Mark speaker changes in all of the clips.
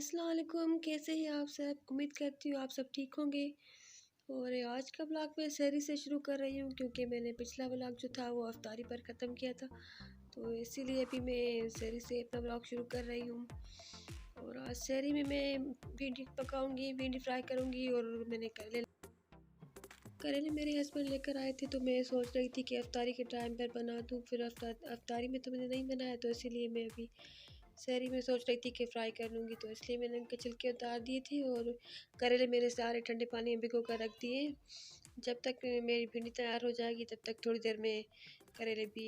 Speaker 1: अस्सलाम वालेकुम, कैसे हैं आप सब? उम्मीद करती हूँ आप सब ठीक होंगे। और आज का व्लॉग मैं सहरी से शुरू कर रही हूँ क्योंकि मैंने पिछला व्लॉग जो था वो इफ्तारी पर ख़त्म किया था, तो इसीलिए अभी मैं सहरी से अपना व्लॉग शुरू कर रही हूँ। और आज सहरी में मैं भिंडी पकाऊँगी, भिंडी फ्राई करूँगी। और मैंने करेले मेरे हस्बैंड लेकर आए थे, तो मैं सोच रही थी कि इफ्तारी के टाइम पर बना दूँ। फिर इफ्तारी में तो मैंने नहीं बनाया, तो इसीलिए मैं अभी सहरी में सोच रही थी कि फ्राई कर लूँगी, तो इसलिए मैंने उनके छिलके उतार दिए थे। और करेले मेरे सारे ठंडे पानी में भिगो कर रख दिए। जब तक मेरी भिंडी तैयार हो जाएगी तब तक थोड़ी देर में करेले भी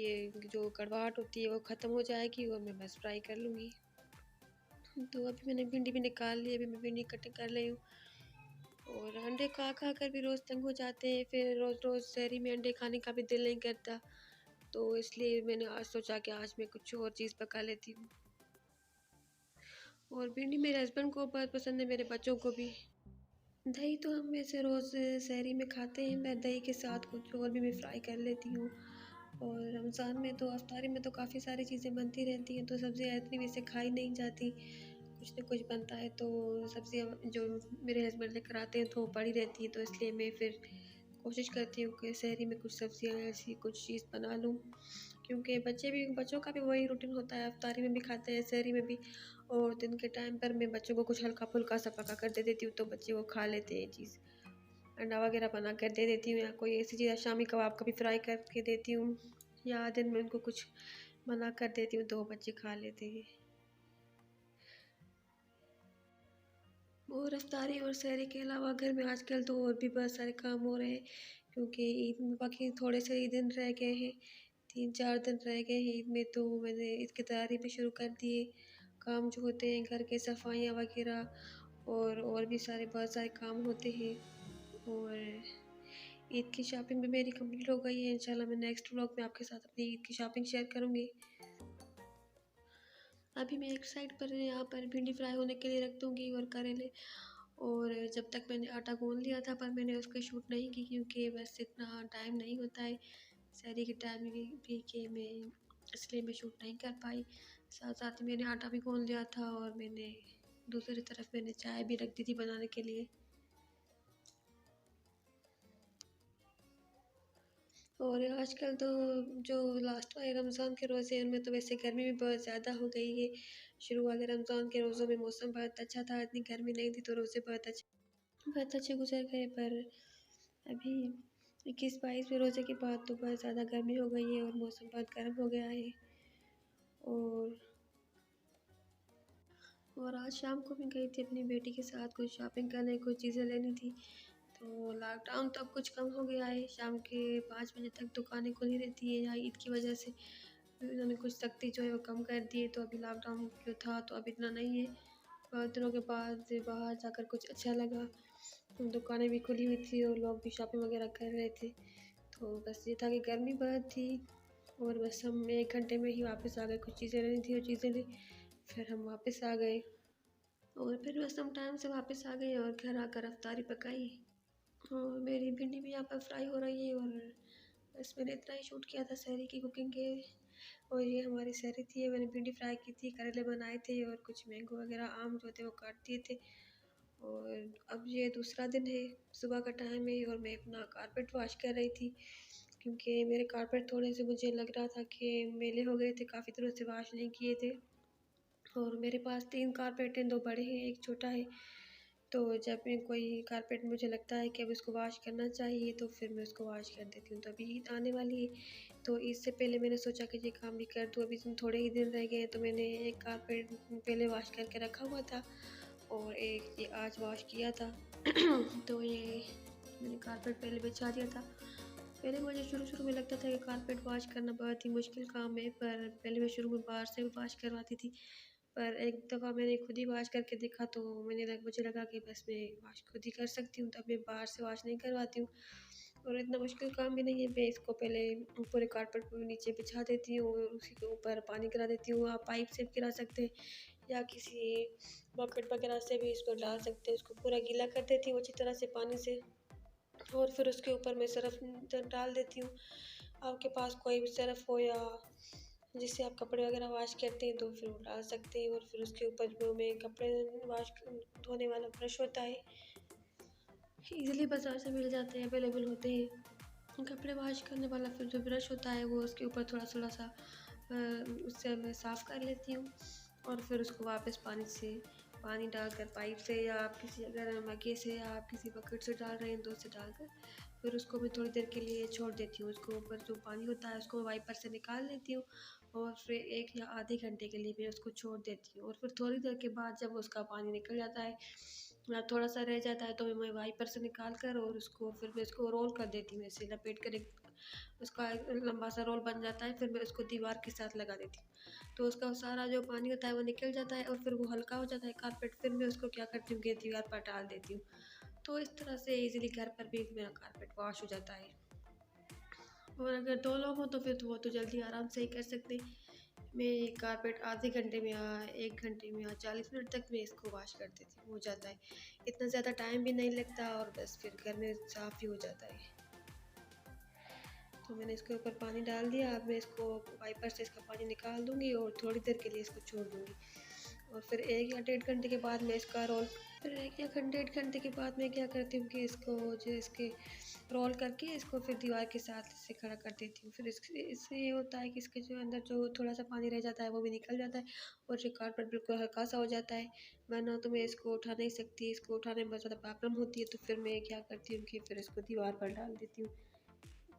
Speaker 1: जो कड़वाहट होती है वो ख़त्म हो जाएगी और मैं बस फ्राई कर लूँगी। तो अभी मैंने भिंडी भी निकाल ली, अभी मैं भिंडी कटिंग कर रही हूँ। और अंडे खा खा कर भी रोज़ तंग हो जाते हैं, फिर रोज़ रोज़ सहरी में अंडे खाने का भी दिल नहीं करता, तो इसलिए मैंने आज सोचा कि आज मैं कुछ और चीज़ पका लेती हूँ। और भिंडी मेरे हस्बैंड को बहुत पसंद है, मेरे बच्चों को भी। दही तो हम वैसे रोज़ सहरी में खाते हैं, मैं दही के साथ कुछ और भी मैं फ्राई कर लेती हूँ। और रमज़ान में तो इफ्तारी में तो काफ़ी सारी चीज़ें बनती रहती हैं, तो सब्ज़ियाँ इतनी वैसे खाई नहीं जाती, कुछ न कुछ बनता है, तो सब्ज़ियाँ जो मेरे हस्बैंड लेकर आते हैं तो वो पड़ी रहती हैं, तो इसलिए मैं फिर कोशिश करती हूँ कि सहरी में कुछ सब्ज़ियाँ ऐसी कुछ चीज़ बना लूँ। क्योंकि बच्चों का भी वही रूटीन होता है, इफ्तारी में भी खाते हैं, सहरी में भी। और दिन के टाइम पर मैं बच्चों को कुछ हल्का-फुल्का सा पका कर दे देती हूँ, तो बच्चे वो खा लेते हैं ये चीज़। अंडा वगैरह बना कर दे देती हूँ या कोई ऐसी चीज़, शामी कबाब कभी फ्राई करके देती हूँ, या दिन में उनको कुछ बना कर देती हूँ, तो वो बच्चे खा लेते हैं। और इफ्तारी और सहरी के अलावा घर में आजकल तो और भी बहुत सारे काम हो रहे हैं, क्योंकि ईद में बाकी थोड़े से ही दिन रह गए हैं, 3-4 दिन रह गए हैं ईद में, तो मैंने ईद की तैयारी भी शुरू कर दी है। काम जो होते हैं घर के सफाइयाँ वगैरह और भी सारे बहुत सारे काम होते हैं। और ईद की शॉपिंग भी मेरी कंप्लीट हो गई है। इंशाल्लाह मैं नेक्स्ट व्लॉग में आपके साथ अपनी ईद की शॉपिंग शेयर करूँगी। अभी मैं एक साइड पर यहाँ पर भिंडी फ्राई होने के लिए रख दूँगी और करेले। और जब तक मैंने आटा गूँध लिया था, पर मैंने उसकी शूट नहीं की क्योंकि बस इतना टाइम नहीं होता है सहरी के टाइम भी कि मैं, इसलिए मैं शूट नहीं कर पाई। साथ-साथ ही मैंने आटा भी गूँध लिया था और मैंने दूसरी तरफ मैंने चाय भी रख दी थी बनाने के लिए। और आजकल तो जो लास्ट वाले रमज़ान के रोज़े हैं, उनमें तो वैसे गर्मी भी बहुत ज़्यादा हो गई है। शुरू वाले रमज़ान के रोज़ों में मौसम बहुत अच्छा था, इतनी गर्मी नहीं थी, तो रोज़े बहुत अच्छे गुज़र गए। पर अभी 21-22वें रोज़े के बाद तो बहुत ज़्यादा गर्मी हो गई है और मौसम बहुत गर्म हो गया है। और आज शाम को मैं गई थी अपनी बेटी के साथ कुछ शॉपिंग करने, कुछ चीज़ें लेनी थी। तो लॉकडाउन तो अब कुछ कम हो गया है, शाम के 5 बजे तक दुकानें खुली रहती है यहाँ ईद की वजह से। इन्होंने कुछ सख्ती जो है वो कम कर दी है, तो अभी लॉकडाउन जो था तो अब इतना नहीं है। बहुत दिनों के बाद बाहर जाकर कुछ अच्छा लगा, दुकानें भी खुली हुई थी और लोग भी शॉपिंग वगैरह कर रहे थे। तो बस ये था कि गर्मी बहुत थी और बस हम 1 घंटे में ही वापस आ गए, कुछ चीज़ें लेनी थी और चीज़ें ली, फिर हम वापस आ गए। और फिर बस हम टाइम से वापस आ गए और घर आकर इफ्तारी पकाई। और मेरी भिंडी भी यहाँ पर फ्राई हो रही है। और बस मैंने इतना ही शूट किया था सहरी की कुकिंग के। और ये हमारी सहरी थी, मैंने भिंडी फ्राई की थी, करेले बनाए थे और कुछ मैंगो वगैरह आम जो थे वो काट दिए थे। और अब ये दूसरा दिन है, सुबह का टाइम है और मैं अपना कारपेट वॉश कर रही थी, क्योंकि मेरे कारपेट थोड़े से मुझे लग रहा था कि मैले हो गए थे, काफ़ी दिनों से वॉश नहीं किए थे। और मेरे पास 3 कारपेट हैं, 2 बड़े हैं, 1 छोटा है। तो जब मैं कोई कारपेट मुझे लगता है कि अब इसको वॉश करना चाहिए, तो फिर मैं उसको वॉश कर देती हूँ। तो अभी ईद आने वाली है, तो ईद से पहले मैंने सोचा कि ये काम भी कर दूँ। अभी थोड़े ही दिन रह गए हैं, तो मैंने एक कारपेट पहले वॉश करके रखा हुआ था और एक ये आज वॉश किया था। तो ये मैंने कारपेट पहले बिछा दिया था। पहले मुझे शुरू-शुरू में लगता था कि कारपेट वॉश करना बहुत ही मुश्किल काम है, पर पहले मैं शुरू में बाहर से भी वॉश करवाती थी। पर एक दफ़ा मैंने खुद ही वॉश करके देखा, तो मुझे लगा कि बस मैं वॉश खुद ही कर सकती हूँ, तो अब मैं बाहर से वॉश नहीं करवाती हूँ। और इतना मुश्किल काम भी नहीं है, मैं इसको पहले पूरे कारपेट को नीचे बिछा देती हूँ और उसी के ऊपर पानी गिरा देती हूँ। आप पाइप से भी गिरा सकते हैं या किसी बकेट वगैरह से भी इसको डाल सकते हैं। इसको पूरा गीला कर देती हूँ अच्छी तरह से पानी से और फिर उसके ऊपर मैं सर्फ़ डाल देती हूँ। आपके पास कोई भी सर्फ़ हो या जिससे आप कपड़े वगैरह वॉश करते हैं तो फिर वो डाल सकते हैं। और फिर उसके ऊपर जो में कपड़े वॉश धोने वाला ब्रश होता है, इजीली बाज़ार से मिल जाते हैं, अवेलेबल होते हैं। कपड़े वॉश करने वाला फिर जो ब्रश होता है वो उसके ऊपर थोड़ा सा उससे मैं साफ़ कर लेती हूँ। और फिर उसको वापस पानी डालकर पाइप से, या आप किसी अगर मग्गे से या आप किसी बकेट से डाल रहे हैं तो उससे डालकर फिर उसको मैं थोड़ी देर के लिए छोड़ देती हूँ। उसको ऊपर जो पानी होता है उसको वाइपर से निकाल लेती हूँ और फिर 1 या आधे घंटे के लिए मैं उसको छोड़ देती हूँ। और फिर थोड़ी देर के बाद जब उसका पानी निकल जाता है या थोड़ा सा रह जाता है तो मैं वाइपर से निकाल कर और उसको फिर मैं इसको रोल कर देती हूँ, ऐसे लपेट कर एक उसका एक लंबा सा रोल बन जाता है। फिर मैं उसको दीवार के साथ लगा देती हूँ तो उसका सारा जो पानी होता है वो निकल जाता है और फिर वो हल्का हो जाता है कारपेट। फिर मैं उसको क्या करती हूँ कि दीवार पर डाल देती हूँ। तो इस तरह से इजीली घर पर भी मेरा कारपेट वॉश हो जाता है। और अगर 2 लोग हों तो फिर तो वो तो जल्दी आराम से ही कर सकते हैं। मैं ये कारपेट आधे घंटे में या 1 घंटे में या 40 मिनट तक मैं इसको वॉश कर देती हूँ, हो जाता है। इतना ज़्यादा टाइम भी नहीं लगता और बस फिर घर में साफ़ भी हो जाता है। तो मैंने इसके ऊपर पानी डाल दिया, अब मैं इसको वाइपर से इसका पानी निकाल दूँगी और थोड़ी देर के लिए इसको छोड़ दूँगी। और फिर 1 या डेढ़ घंटे के बाद मैं इसका रोल फिर 1 या डेढ़ घंटे के बाद मैं क्या करती हूँ कि इसको जो इसके रोल करके इसको फिर दीवार के साथ से खड़ा कर देती हूँ। फिर इससे ये होता है कि इसके जो अंदर जो थोड़ा सा पानी रह जाता है वो भी निकल जाता है और जो कारपेट बिल्कुल हल्का सा हो जाता है। वरना तो मैं इसको उठा नहीं सकती, इसको उठाने में बहुत ज़्यादा प्रॉब्लम होती है। तो फिर मैं क्या करती हूँ कि फिर इसको दीवार पर डाल देती हूँ।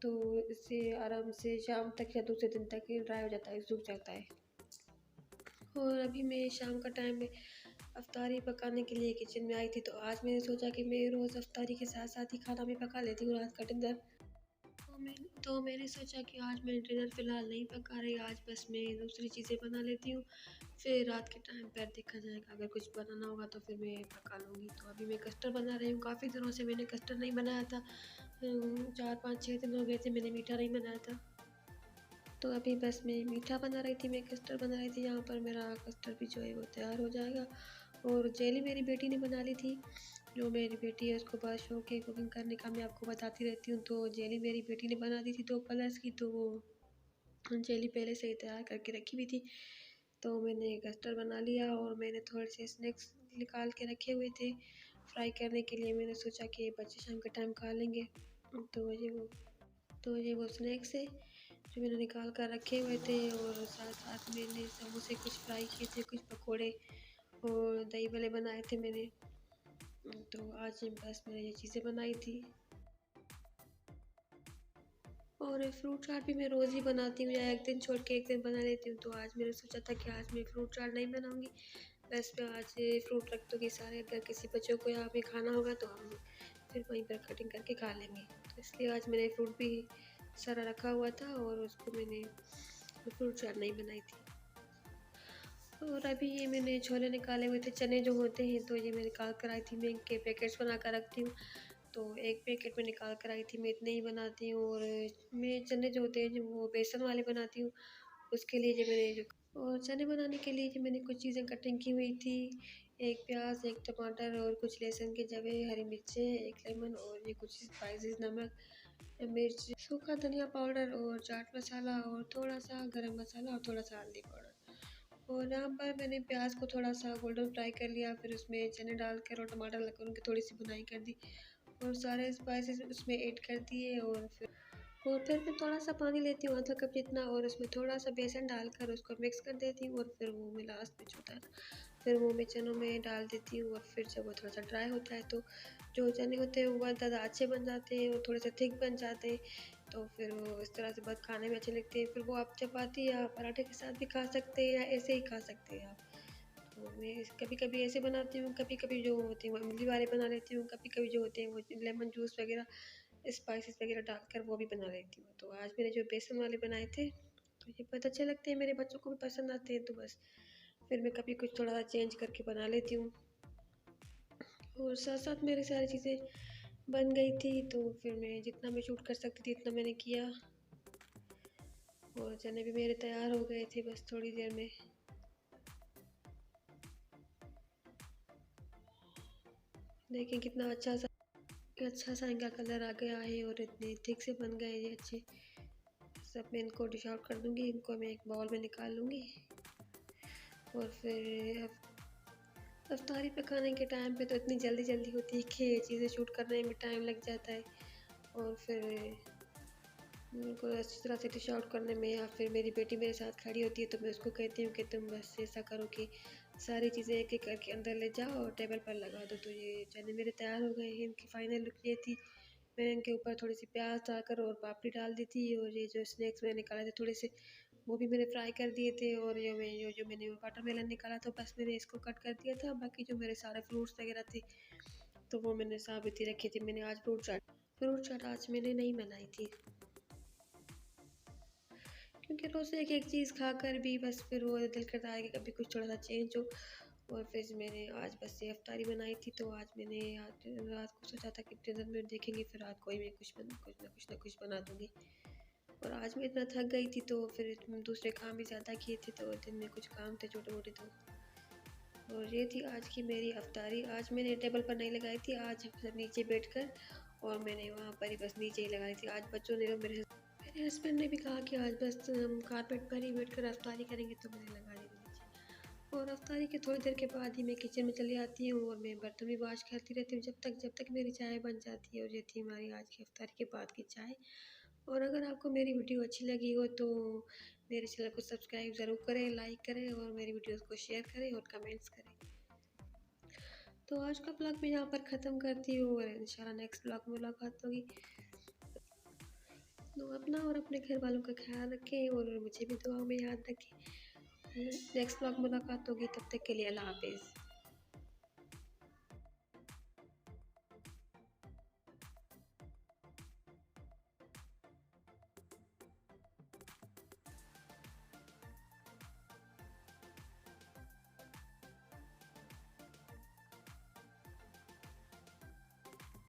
Speaker 1: तो इससे आराम से शाम तक या दूसरे दिन तक ये ड्राई हो जाता है, सूख जाता है। और अभी मैं शाम का टाइम में अफ्तारी पकाने के लिए किचन में आई थी, तो आज मैंने सोचा कि मैं रोज़ अफ्तारी के साथ साथ ही खाना भी पका लेती हूँ, रात का डिनर। मैंने सोचा कि आज मैं डिनर फ़िलहाल नहीं पका रही, आज बस मैं दूसरी चीज़ें बना लेती हूँ। फिर रात के टाइम पर देखा जाएगा, अगर कुछ बनाना होगा तो फिर मैं पका लूँगी। तो अभी मैं कस्टर्ड बना रही हूँ, काफ़ी दिनों से मैंने कस्टर्ड नहीं बनाया था। 4 5 6 दिन हो गए थे मैंने मीठा नहीं बनाया था। तो अभी बस मैं मीठा बना रही थी, मैं कस्टर्ड बना रही थी। यहाँ पर मेरा कस्टर्ड भी जो है वो तैयार हो जाएगा। और जेली मेरी बेटी ने बना ली थी। जो मेरी बेटी है उसको बड़ा शौक है कुकिंग करने का, मैं आपको बताती रहती हूँ। तो जेली मेरी बेटी ने बना दी थी 2 कलर्स की, तो वो जेली पहले से ही तैयार करके रखी हुई थी। तो मैंने कस्टर्ड बना लिया और मैंने थोड़े से स्नैक्स निकाल के रखे हुए थे फ्राई करने के लिए। मैंने सोचा कि बच्चे शाम के टाइम खा लेंगे। तो ये वो स्नैक्स है जो मैंने निकाल कर रखे हुए थे। और साथ साथ मैंने समोसे कुछ फ्राई किए थे, कुछ पकोड़े और दही भल्ले बनाए थे मैंने। तो आज बस मैंने ये चीज़ें बनाई थी। और फ्रूट चाट भी मैं रोज़ ही बनाती हूँ या एक दिन छोड़ के एक दिन बना लेती हूँ। तो आज मैंने सोचा था कि आज मैं फ्रूट चाट नहीं बनाऊँगी, बस मैं आज फ्रूट रख दूँगी सारे। अगर किसी बच्चों को यहाँ पे खाना होगा तो हम फिर वहीं पर कटिंग करके खा लेंगे। तो इसलिए आज मैंने फ्रूट भी सारा रखा हुआ था और उसको मैंने फ्रूट चाट नहीं बनाई थी। और अभी ये मैंने छोले निकाले हुए थे, चने जो होते हैं तो ये मैं निकाल कर आई थी। मैं इनके पैकेट्स बना कर रखती हूँ, तो एक पैकेट में निकाल कर आई थी। मैं इतने ही बनाती हूँ। और मैं चने जो होते हैं जो वो बेसन वाले बनाती हूँ, उसके लिए जो मैंने जो और चने बनाने के लिए जो मैंने कुछ चीज़ें कटिंग की हुई थी, 1 प्याज, 1 टमाटर और कुछ लहसुन के जवे, हरी मिर्चें, 1 लेमन और ये कुछ स्पाइसेस, नमक, मिर्च, सूखा धनिया पाउडर और चाट मसाला और थोड़ा-सा गरम मसाला और थोड़ा-सा हल्दी पाउडर। और यहाँ पर मैंने प्याज को थोड़ा सा गोल्डन फ्राई कर लिया, फिर उसमें चने डालकर और टमाटर लगाकर उनकी थोड़ी सी भुनाई कर दी और सारे स्पाइसेस उसमें ऐड कर दिए। और फिर मैं थोड़ा सा पानी लेती हूँ, आधा कप जितना, और उसमें थोड़ा सा बेसन डालकर उसको मिक्स कर देती हूँ। और फिर वो मैं लास्ट में जो होता है ना, फिर वो मैं चनों में डाल देती हूँ। और फिर जब वो थोड़ा सा ड्राई होता है तो जो चने होते हैं वो बहुत ज़्यादा अच्छे बन जाते हैं और थोड़े से थिक बन जाते हैं। तो फिर वो इस तरह से बहुत खाने में अच्छे लगते हैं। फिर वो आप चपाती या पराठे के साथ भी खा सकते हैं या ऐसे ही खा सकते हैं आप। तो मैं कभी-कभी ऐसे बनाती हूँ, कभी-कभी जो होती हैं वो इमली वाले बना लेती हूँ, कभी-कभी जो होते हैं वो लेमन जूस वगैरह, स्पाइसेस वगैरह डालकर वो भी बना लेती हूँ। तो आज मैंने जो बेसन वाले बनाए थे, तो ये बहुत अच्छे लगते हैं, मेरे बच्चों को भी पसंद आते हैं। तो बस फिर मैं कभी कुछ थोड़ा-सा चेंज करके बना लेती हूँ। और साथ-साथ मेरी सारी चीज़ें बन गई थी, तो फिर मैं जितना मैं शूट कर सकती थी इतना मैंने किया। और चने भी मेरे तैयार हो गए थे बस थोड़ी देर में। देखें कितना अच्छा सा इनका कलर आ गया है और इतने थिक से बन गए ये अच्छे। सब मैं इनको डिश आउट कर दूँगी, इनको मैं एक बाउल में निकाल लूँगी। और फिर अफ्तारी पकाने के टाइम पे तो इतनी जल्दी जल्दी होती है कि ये चीज़ें शूट करने में टाइम लग जाता है। और फिर उनको अच्छी तरह से डिश आउट करने में, या फिर मेरी बेटी मेरे साथ खड़ी होती है तो मैं उसको कहती हूँ कि तुम बस ऐसा करो कि सारी चीज़ें एक एक करके अंदर ले जाओ और टेबल पर लगा दो। तो ये चने मेरे तैयार हो गए हैं। इनकी फाइनल लुक ये थी। मैंने इनके ऊपर थोड़ी सी प्याज डालकर और पापड़ी डाल दी थी, और ये जो स्नैक्स मैंने निकाले थे थोड़े से, वो भी मैंने फ्राई कर दिए थे। और जो मैंने वाटरमेलन निकाला था बस मैंने इसको कट कर दिया था। बाकी जो मेरे सारे फ्रूट्स वगैरह थे तो वो मैंने साबित ही रखी थी। मैंने आज फ्रूट चाट आज मैंने नहीं बनाई थी, क्योंकि रोज़ एक एक चीज़ खाकर भी बस फिर वो दिल करता है कि कभी कुछ थोड़ा सा चेंज हो। और फिर मैंने आज बस ये अफ्तारी बनाई थी। तो आज मैंने आज रात को सोचा था कि डिनर में देखेंगे, फिर रात को ही मैं कुछ बना दूँगी। और आज मैं इतना थक गई थी तो फिर दूसरे काम भी ज़्यादा किए थे, तो दिन में कुछ काम थे छोटे मोटे। तो और ये थी आज की मेरी अफ्तारी। आज मैंने टेबल पर नहीं लगाई थी, आज नीचे बैठकर, और मैंने वहाँ पर ही बस नीचे ही लगाई थी। आज बच्चों ने, मेरे हस्बैंड ने भी कहा कि आज बस हम कारपेट पर ही बैठकर अफ्तारी करेंगे, तो मैंने लगा दी नीचे। और अफ्तारी के थोड़ी देर के बाद ही मैं किचन में चली आती हूँ और मैं बर्तन भी वॉश करती रहती हूँ जब तक मेरी चाय बन जाती है। और ये थी हमारी आज की अफ्तारी के बाद की चाय। और अगर आपको मेरी वीडियो अच्छी लगी हो तो मेरे चैनल को सब्सक्राइब ज़रूर करें, लाइक करें और मेरी वीडियोस को शेयर करें और कमेंट्स करें। तो आज का ब्लॉग मैं यहाँ पर ख़त्म करती हूँ, और इंशाल्लाह नेक्स्ट ब्लॉग में मुलाकात होगी। तो अपना और अपने घर वालों का ख्याल रखें और मुझे भी दुआ में याद रखें। नेक्स्ट ब्लॉग मुलाकात होगी, तब तक के लिए अल्लाह हाफिज़।